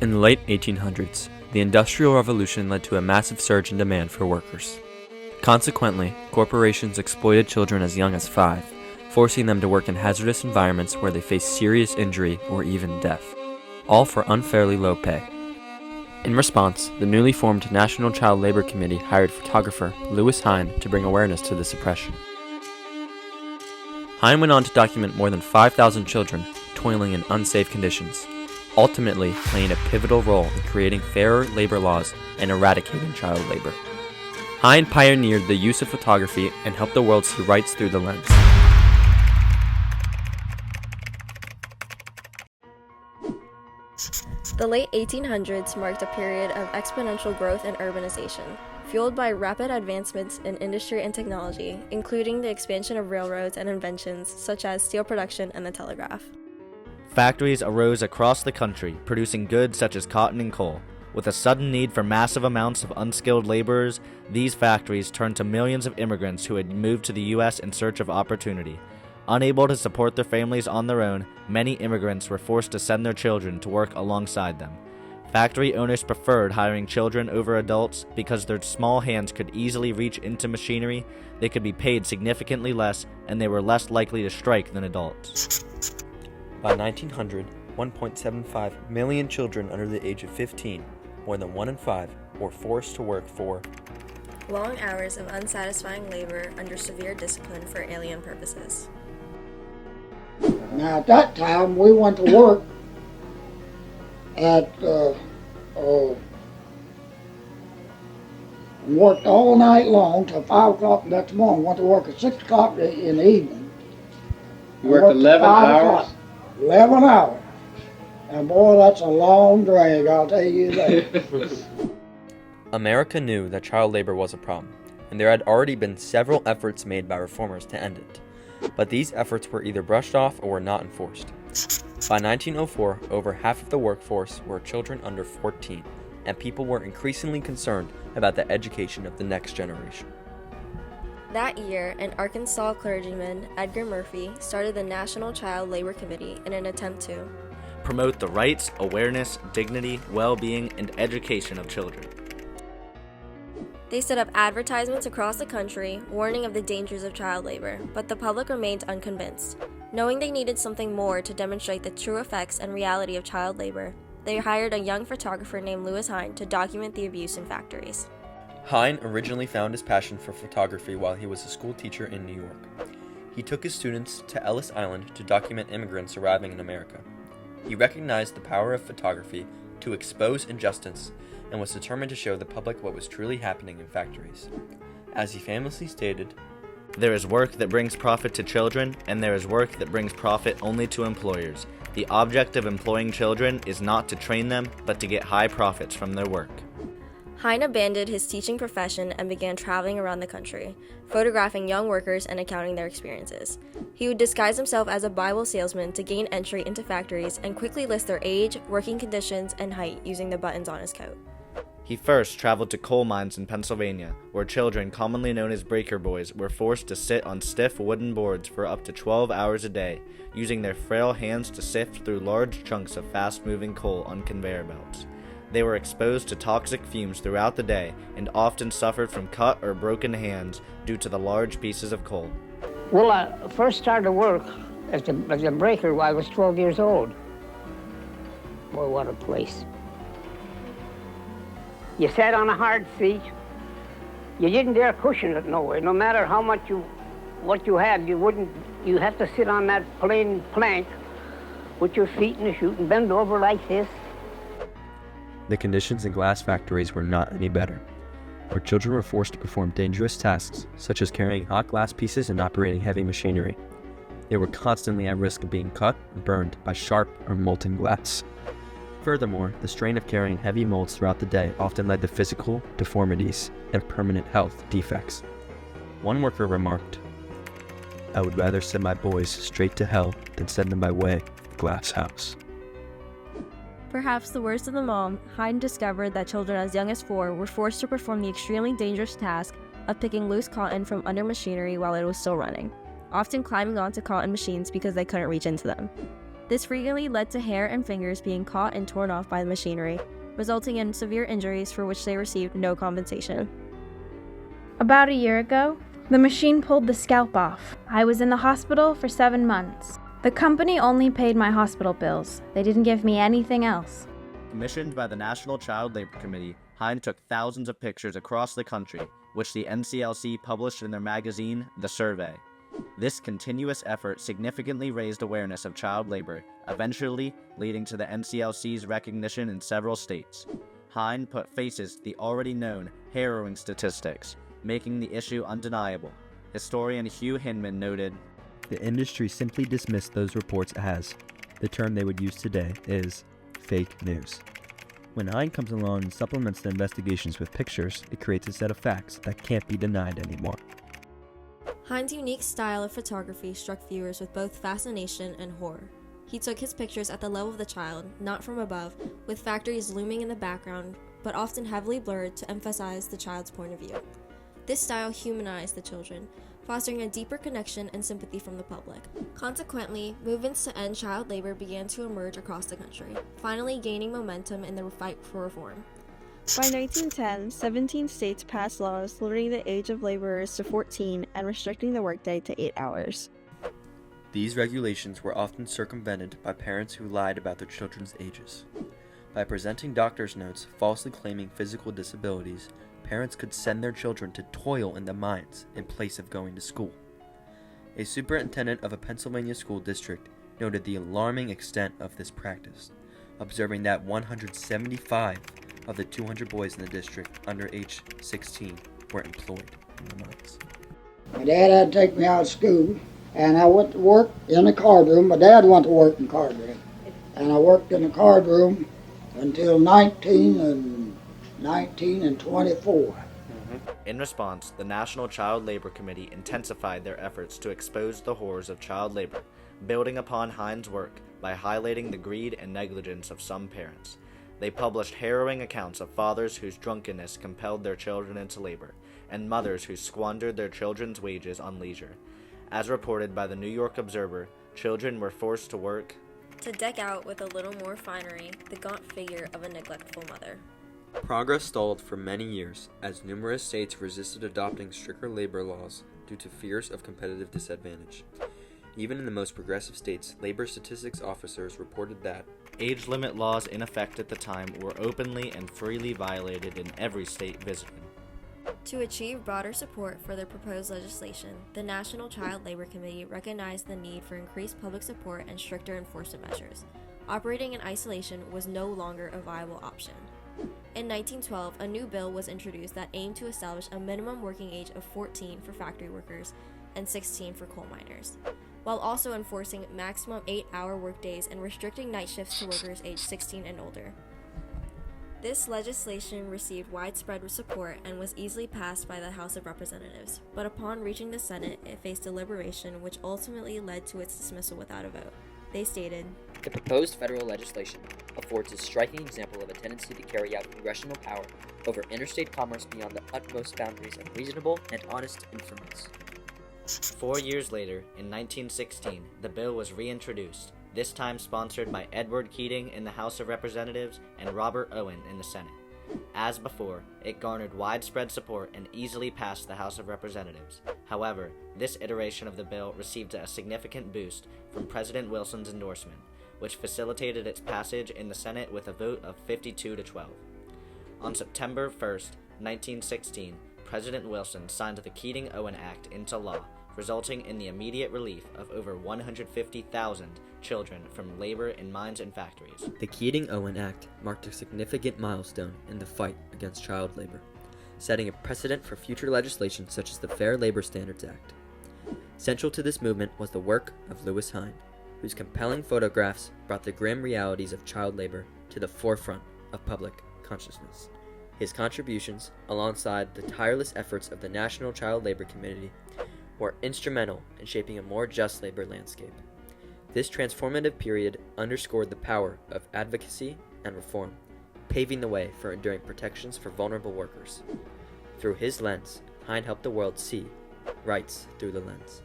In the late 1800s, the Industrial Revolution led to a massive surge in demand for workers. Consequently, corporations exploited children as young as 5, forcing them to work in hazardous environments where they faced serious injury or even death, all for unfairly low pay. In response, the newly formed National Child Labor Committee hired photographer Lewis Hine to bring awareness to this oppression. Hine went on to document more than 5,000 children toiling in unsafe conditions, ultimately playing a pivotal role in creating fairer labor laws and eradicating child labor. Hine pioneered the use of photography and helped the world see rights through the lens. The late 1800s marked a period of exponential growth and urbanization, fueled by rapid advancements in industry and technology, including the expansion of railroads and inventions such as steel production and the telegraph. Factories arose across the country, producing goods such as cotton and coal. With a sudden need for massive amounts of unskilled laborers, these factories turned to millions of immigrants who had moved to the U.S. in search of opportunity. Unable to support their families on their own, many immigrants were forced to send their children to work alongside them. Factory owners preferred hiring children over adults because their small hands could easily reach into machinery, they could be paid significantly less, and they were less likely to strike than adults. By 1900, 1.75 million children under the age of 15, more than 1 in 5, were forced to work for long hours of unsatisfying labor under severe discipline for alien purposes. Now at that time we went to work at worked all night long till 5 o'clock the next morning. Went to work at 6 o'clock in the evening. You worked 11 hours? 11 hours. And boy, that's a long drag, I'll tell you that. America knew that child labor was a problem, and there had already been several efforts made by reformers to end it. But these efforts were either brushed off or were not enforced. By 1904, over half of the workforce were children under 14, and people were increasingly concerned about the education of the next generation. That year, an Arkansas clergyman, Edgar Murphy, started the National Child Labor Committee in an attempt to promote the rights, awareness, dignity, well-being, and education of children. They set up advertisements across the country warning of the dangers of child labor, but the public remained unconvinced. Knowing they needed something more to demonstrate the true effects and reality of child labor, they hired a young photographer named Lewis Hine to document the abuse in factories. Hine originally found his passion for photography while he was a school teacher in New York. He took his students to Ellis Island to document immigrants arriving in America. He recognized the power of photography to expose injustice and was determined to show the public what was truly happening in factories. As he famously stated, "There is work that brings profit to children, and there is work that brings profit only to employers. The object of employing children is not to train them, but to get high profits from their work." Hine abandoned his teaching profession and began traveling around the country, photographing young workers and accounting their experiences. He would disguise himself as a Bible salesman to gain entry into factories and quickly list their age, working conditions, and height using the buttons on his coat. He first traveled to coal mines in Pennsylvania, where children, commonly known as breaker boys, were forced to sit on stiff wooden boards for up to 12 hours a day, using their frail hands to sift through large chunks of fast-moving coal on conveyor belts. They were exposed to toxic fumes throughout the day and often suffered from cut or broken hands due to the large pieces of coal. Well, I first started work as a breaker when I was 12 years old. Boy, what a place. You sat on a hard seat. You didn't dare cushion it nowhere. No matter how much what you had, you have to sit on that plain plank with your feet in the chute and bend over like this. the conditions in glass factories were not any better, where children were forced to perform dangerous tasks such as carrying hot glass pieces and operating heavy machinery. They were constantly at risk of being cut and burned by sharp or molten glass. Furthermore, the strain of carrying heavy molds throughout the day often led to physical deformities and permanent health defects. One worker remarked, "I would rather send my boys straight to hell than send them by way of the glass house." Perhaps the worst of them all, Hine discovered that children as young as 4 were forced to perform the extremely dangerous task of picking loose cotton from under machinery while it was still running, often climbing onto cotton machines because they couldn't reach into them. This frequently led to hair and fingers being caught and torn off by the machinery, resulting in severe injuries for which they received no compensation. About a year ago, the machine pulled the scalp off. I was in the hospital for 7 months. The company only paid my hospital bills. They didn't give me anything else. Commissioned by the National Child Labor Committee, Hine took thousands of pictures across the country, which the NCLC published in their magazine, The Survey. This continuous effort significantly raised awareness of child labor, eventually leading to the NCLC's recognition in several states. Hine put faces to the already known harrowing statistics, making the issue undeniable. Historian Hugh Hinman noted, "The industry simply dismissed those reports as, the term they would use today is, fake news. When Hine comes along and supplements the investigations with pictures, it creates a set of facts that can't be denied anymore." Hine's unique style of photography struck viewers with both fascination and horror. He took his pictures at the level of the child, not from above, with factories looming in the background, but often heavily blurred to emphasize the child's point of view. This style humanized the children, fostering a deeper connection and sympathy from the public. Consequently, movements to end child labor began to emerge across the country, finally gaining momentum in the fight for reform. By 1910, 17 states passed laws limiting the age of laborers to 14 and restricting the workday to 8 hours. These regulations were often circumvented by parents who lied about their children's ages. By presenting doctor's notes falsely claiming physical disabilities, parents could send their children to toil in the mines in place of going to school. A superintendent of a Pennsylvania school district noted the alarming extent of this practice, observing that 175 of the 200 boys in the district under age 16 were employed in the mines. My dad had to take me out of school, and I went to work in the card room. My dad went to work in the card room, and I worked in the card room until 19 and 24. In response, the National Child Labor Committee intensified their efforts to expose the horrors of child labor, building upon Hine's work by highlighting the greed and negligence of some parents. They published harrowing accounts of fathers whose drunkenness compelled their children into labor, and mothers who squandered their children's wages on leisure. As reported by the New York Observer, children were forced to work to deck out with a little more finery the gaunt figure of a neglectful mother. Progress stalled for many years as numerous states resisted adopting stricter labor laws due to fears of competitive disadvantage. Even in the most progressive states, labor statistics officers reported that age limit laws in effect at the time were openly and freely violated in every state visited. To achieve broader support for their proposed legislation, the National Child Labor Committee recognized the need for increased public support and stricter enforcement measures. Operating in isolation was no longer a viable option. In 1912, a new bill was introduced that aimed to establish a minimum working age of 14 for factory workers and 16 for coal miners, while also enforcing maximum 8-hour workdays and restricting night shifts to workers aged 16 and older. This legislation received widespread support and was easily passed by the House of Representatives, but upon reaching the Senate, it faced deliberation which ultimately led to its dismissal without a vote. They stated, "The proposed federal legislation affords a striking example of a tendency to carry out congressional power over interstate commerce beyond the utmost boundaries of reasonable and honest inference." 4 years later, in 1916, the bill was reintroduced, this time sponsored by Edward Keating in the House of Representatives and Robert Owen in the Senate. As before, it garnered widespread support and easily passed the House of Representatives. However, this iteration of the bill received a significant boost from President Wilson's endorsement, which facilitated its passage in the Senate with a vote of 52 to 12. On September 1st, 1916, President Wilson signed the Keating-Owen Act into law, resulting in the immediate relief of over 150,000 children from labor in mines and factories. The Keating-Owen Act marked a significant milestone in the fight against child labor, setting a precedent for future legislation such as the Fair Labor Standards Act. Central to this movement was the work of Lewis Hine, whose compelling photographs brought the grim realities of child labor to the forefront of public consciousness. His contributions, alongside the tireless efforts of the National Child Labor Committee, were instrumental in shaping a more just labor landscape. This transformative period underscored the power of advocacy and reform, paving the way for enduring protections for vulnerable workers. Through his lens, Hine helped the world see rights through the lens.